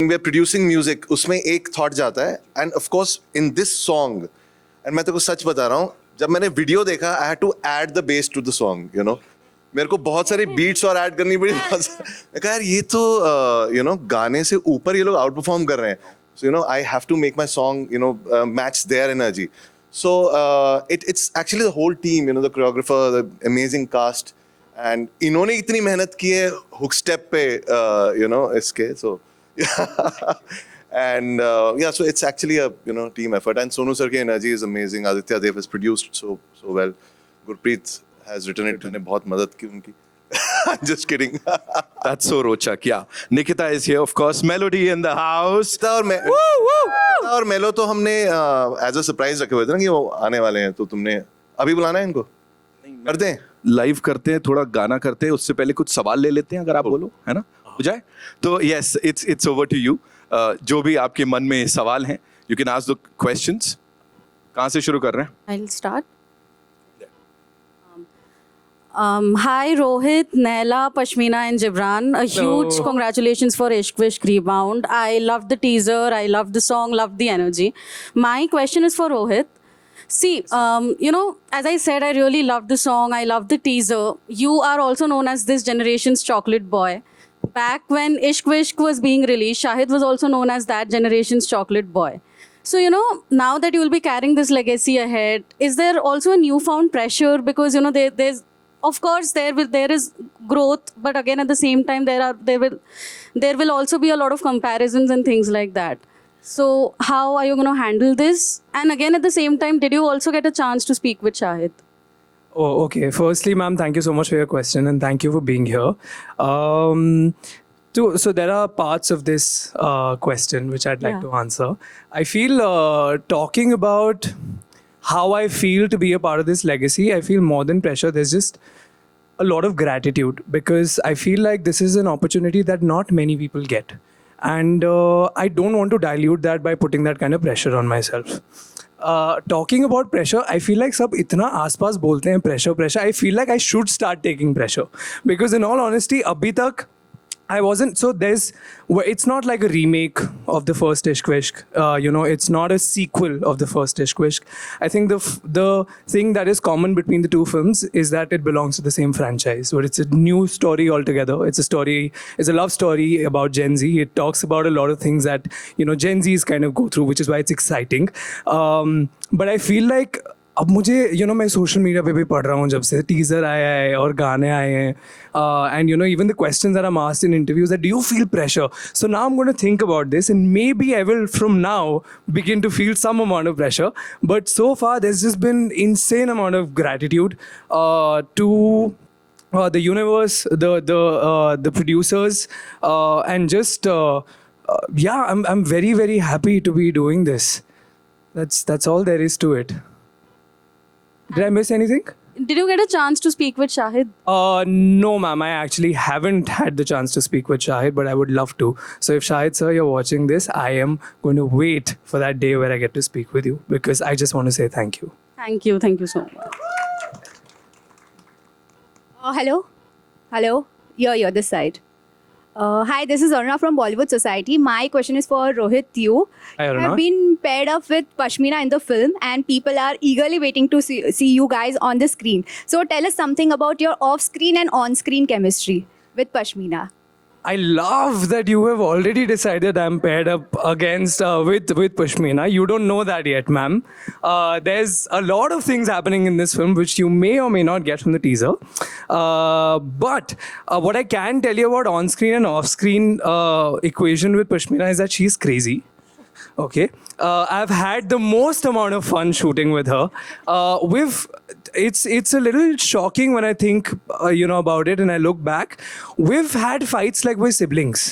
we are producing music, उसमें एक thought जाता है, and of course in this song, and मैं तेरे को सच बता रहा हूँ, जब मैंने वीडियो देखा, I had to add the bass to the song, you know. मेरे को बहुत सारी beats और add करनी पड़ी. मैं कहा यार ये तो you know गाने से ऊपर ये लोग out perform कर रहे हैं. So you know I have to make my song you know match their energy. So it's actually the whole team, you know, the choreographer, the amazing cast, and इन्होंने इतनी मेहनत की है hook step पे you know इसके so. And yeah, so it's actually a you know team effort, and Sonu sir ki energy is amazing. Aditya Dev has produced so well. Gurpreet has written it. मैंने बहुत मदद की उनकी. Just kidding. That's so rochak. Yeah, Nikita is here, of course. Melody in the house. और मेलो तो हमने as a surprise रखे हुए थे ना कि वो आने वाले हैं, तो तुमने अभी बुलाना है इनको? कर दें? लाइव करते हैं, थोड़ा गाना करते हैं, उससे पहले कुछ सवाल ले लेते हैं अगर आप बोलो, है ना? हो जाए तो yes it's over to you. जो भी आपके मन में सवाल हैं you can ask the questions. कहाँ से शुरू कर रहे हैं? I'll start. Hi Rohit, Naila, Pashmina and Gibran. A huge congratulations for Ishq Vishk Rebound. I loved the teaser, I loved the song, loved the energy. My question is for Rohit. See, you know, as I said, I really loved the song, I loved the teaser. You are also known as this generation's chocolate boy. Back when Ishq Vishk was being released, Shahid was also known as that generation's chocolate boy. So, you know, now that you will be carrying this legacy ahead, is there also a newfound pressure? Because, you know, there's, of course, there is growth, but again, at the same time, there will also be a lot of comparisons and things like that. So, how are you going to handle this? And again, at the same time, did you also get a chance to speak with Shahid? Oh, okay. Firstly, ma'am, thank you so much for your question and thank you for being here. So there are parts of this question which I'd like to answer. I feel talking about how I feel to be a part of this legacy, I feel more than pressure. There's just a lot of gratitude because I feel like this is an opportunity that not many people get. And I don't want to dilute that by putting that kind of pressure on myself. Talking about pressure, I feel like सब इतना आसपास बोलते हैं pressure. I feel like I should start taking pressure because in all honesty, अभी तक I wasn't. So it's not like a remake of the first Ishq Vishk. You know, it's not a sequel of the first Ishq Vishk. I think the thing that is common between the two films is that it belongs to the same franchise, but it's a new story altogether. It's a love story about Gen Z. It talks about a lot of things that, you know, Gen Zs kind of go through, which is why it's exciting. But I feel like अब मुझे you know मैं social media पे भी पढ़ रहा हूँ जब से टीजर आया है और गाने आए हैं and you know even the questions that I am asked in interviews that do you feel pressure so now I am going to think about this and maybe I will from now begin to feel some amount of pressure, but so far there's just been insane amount of gratitude to the universe, the producers, and just yeah, I'm very very happy to be doing this. That's all there is to it. Did I miss anything? Did you get a chance to speak with Shahid? No, ma'am. I actually haven't had the chance to speak with Shahid, but I would love to. So if Shahid sir, you're watching this, I am going to wait for that day where I get to speak with you because I just want to say thank you. Thank you so much. Hello. You're this side. Hi, this is Aruna from Bollywood Society. My question is for Rohit Tiu. Hi, Aruna. I've been paired up with Pashmina in the film and people are eagerly waiting to see you guys on the screen. So tell us something about your off-screen and on-screen chemistry with Pashmina. I love that you have already decided I'm paired up against with Pashmina. You don't know that yet, ma'am. There's a lot of things happening in this film which you may or may not get from the teaser. But what I can tell you about on-screen and off-screen equation with Pashmina is that she's crazy. Okay, I've had the most amount of fun shooting with her. It's a little shocking when I think you know about it and I look back. We've had fights like we're siblings.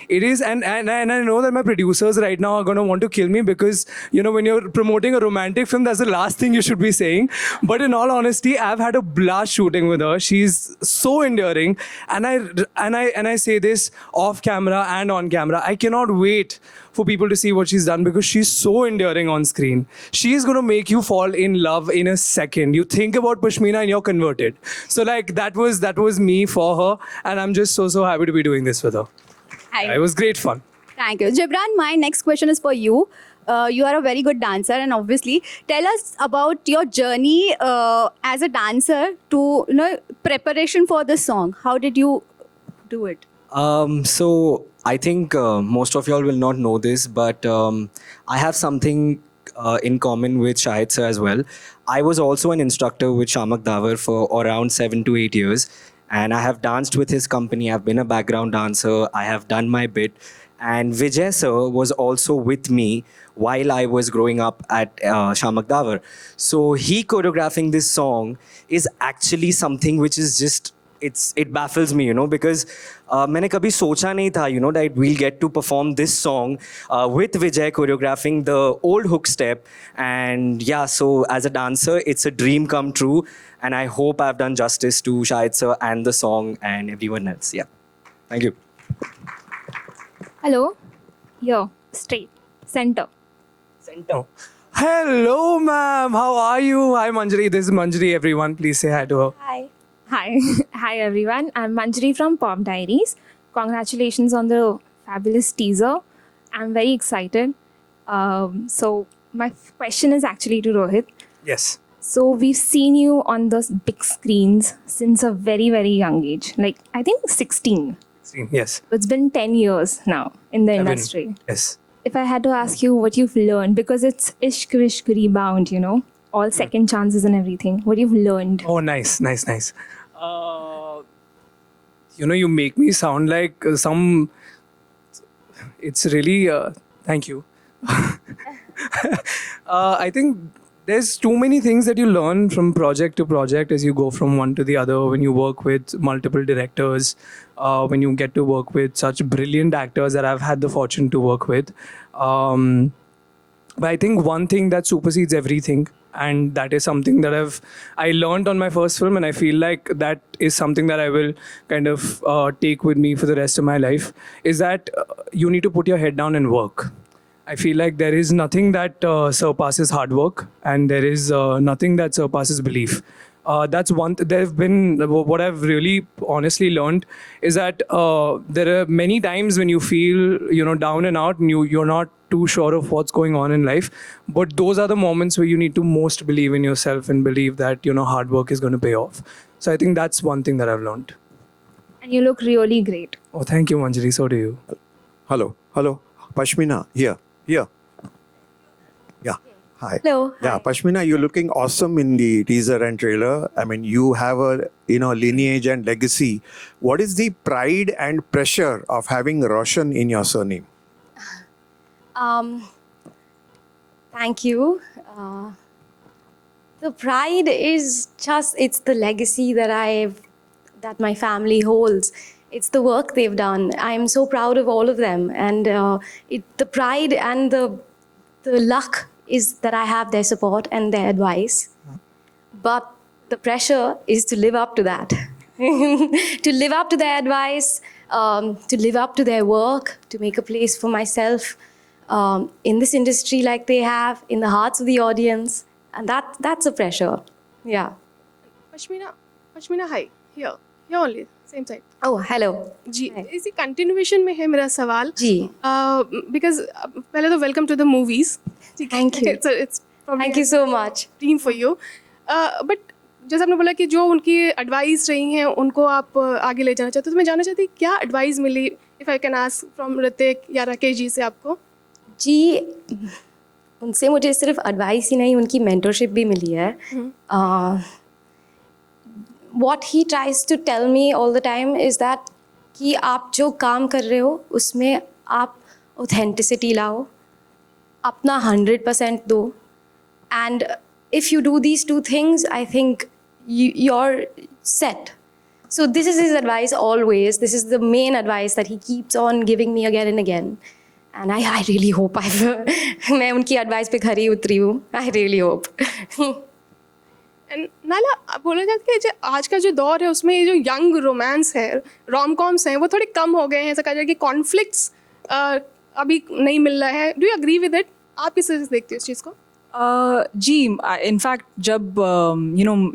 It is, and I know that my producers right now are going to want to kill me because, you know, when you're promoting a romantic film, that's the last thing you should be saying. But in all honesty, I've had a blast shooting with her. She's so endearing, and I say this off camera and on camera. I cannot wait for people to see what she's done because she's so endearing on screen. She's going to make you fall in love in a second. You think about Pashmina and you're converted. So like that was me for her, and I'm just so happy to be doing this with her. Hi. It was great fun. Thank you. Jibran, my next question is for you. You are a very good dancer, and obviously, tell us about your journey as a dancer to preparation for the song. How did you do it? So I think most of y'all will not know this, but I have something in common with Shahid sir as well. I was also an instructor with Shamak Davar for around 7 to 8 years, and I have danced with his company. I've been a background dancer. I have done my bit. And Vijay sir was also with me while I was growing up at Shamak Davar. So he choreographing this song is actually something which is just it baffles me, because मैंने कभी सोचा नहीं था, that we'll get to perform this song with Vijay choreographing the old hook step. And yeah, so as a dancer, it's a dream come true. And I hope I've done justice to Shahid sir and the song and everyone else. Yeah. Thank you. Hello. Here, straight, center. Hello, ma'am. How are you? Hi, Manjari. This is Manjari, everyone. Please say hi to her. Hi. Hi. Hi, everyone. I'm Manjari from Pop Diaries. Congratulations on the fabulous teaser. I'm very excited. So, my question is actually to Rohit. Yes. So, we've seen you on those big screens since a very, very young age. Like, I think 16. Yes. It's been 10 years now in the I've been- industry. Yes. If I had to ask you what you've learned, because it's Ishq Vishk Rebound, all second chances and everything, what you've learned. Oh, nice. You make me sound like some. It's really. Thank you. I think there's too many things that you learn from project to project as you go from one to the other. When you work with multiple directors, when you get to work with such brilliant actors that I've had the fortune to work with. But I think one thing that supersedes everything, and that is something that I learned on my first film, and I feel like that is something that I will kind of take with me for the rest of my life, is that you need to put your head down and work. I feel like there is nothing that surpasses hard work, and there is nothing that surpasses belief. That's one. There have been what I've really honestly learned is that there are many times when you feel down and out, and you're not too sure of what's going on in life. But those are the moments where you need to most believe in yourself and believe that hard work is going to pay off. So I think that's one thing that I've learned. And you look really great. Oh, thank you, Manjari. So do you. Hello. Pashmina, here. Yeah. Hi. Hello. Yeah, Pashmina, you're looking awesome in the teaser and trailer. I mean, you have a lineage and legacy. What is the pride and pressure of having Roshan in your surname? Thank you. The pride is just, it's the legacy that my family holds. It's the work they've done. I'm so proud of all of them. And the pride and the luck is that I have their support and their advice. But the pressure is to live up to that. To live up to their advice, to live up to their work, to make a place for myself in this industry like they have, in the hearts of the audience. And that's a pressure. Yeah. Pashmina hi here only same side. Oh, hello. जी Hi. इसी continuation में है मेरा सवाल जी. Because पहले तो welcome to the movies Thank you. it's Thank you so much. Dream for you but जैसे आपने बोला कि जो उनकी एडवाइस रही हैं उनको आप आगे ले जाना चाहते हो, तो मैं जानना चाहती क्या एडवाइस मिली, if I can ask from Hrithik या राकेश जी से आपको? जी, उनसे मुझे सिर्फ एडवाइस ही नहीं, उनकी मेंटरशिप भी मिली है. What he tries to tell me all the time is that कि आप जो काम कर रहे हो उसमें आप authenticity लाओ, अपना 100% दो. And if you do these two things, I think you're set. So this is his advice always. This is the main advice that he keeps on giving me again and again. And I really hope मैं उनकी advice पे खरी उतरी हूँ. I really hope. And नाला बोला जाता है कि आज का जो दौर है उसमें ये जो यंग रोमांस है, रोम कॉम्स हैं, वो थोड़े कम हो गए हैं. ऐसा कहा जाए कि कॉन्फ्लिक्ट्स अभी नहीं मिल रहा है. Do you agree with it? आप किस तरह से देखते हो इस चीज़ को? जी, इनफैक्ट जब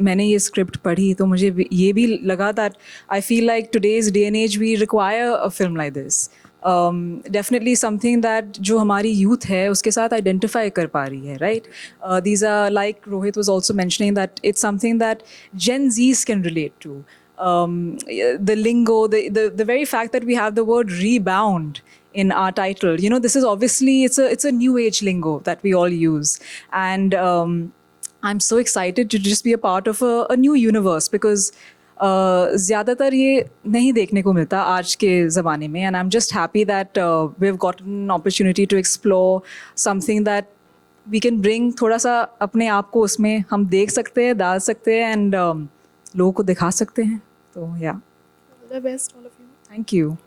मैंने ये स्क्रिप्ट पढ़ी तो मुझे ये भी लगा that I feel like today's day and as we require a film like this. Definitely something that जो हमारी यूथ है उसके साथ आइडेंटिफाई कर पा रही है, right? These are like Rohit was also mentioning that it's something that Gen Zs can relate to. The lingo, the very fact that we have the word rebound in our title, you know, this is obviously it's a new age lingo that we all use, and I'm so excited to just be a part of a new universe because ज़्यादातर ये नहीं देखने को मिलता आज के ज़माने में, and I'm just happy that we've gotten an opportunity to explore something that we can bring थोड़ा सा अपने आप को उसमें हम देख सकते हैं, डाल सकते हैं, and लोगों को दिखा सकते हैं. तो yeah, All the best, all of you. thank you.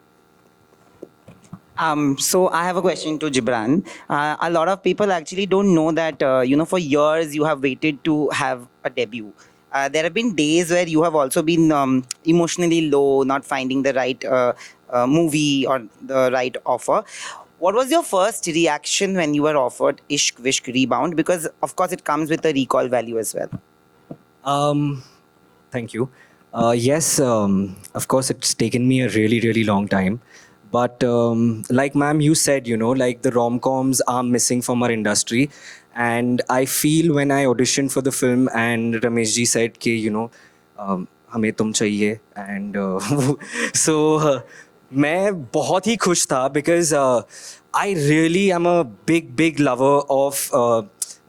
So I have a question to Gibran. A lot of people actually don't know that, for years you have waited to have a debut. There have been days where you have also been emotionally low, not finding the right movie or the right offer. What was your first reaction when you were offered Ishq Vishk Rebound? Because of course it comes with a recall value as well. Thank you. Yes, of course, it's taken me a really, really long time. But like ma'am, you said, like the rom-coms are missing from our industry. And I feel when I auditioned for the film and Ramesh ji said, ki, हमें तुम चाहिए. And so मैं बहुत ही खुश था because I really am a big lover of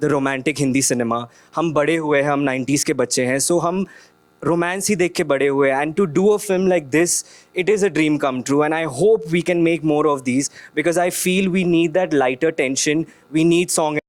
the romantic Hindi cinema. हम बड़े हुए हैं, हम 90s के बच्चे हैं, so हम romance ही देख के बड़े हुए, and to do a film like this, it is a dream come true, and I hope we can make more of these because I feel we need that lighter tension, we need song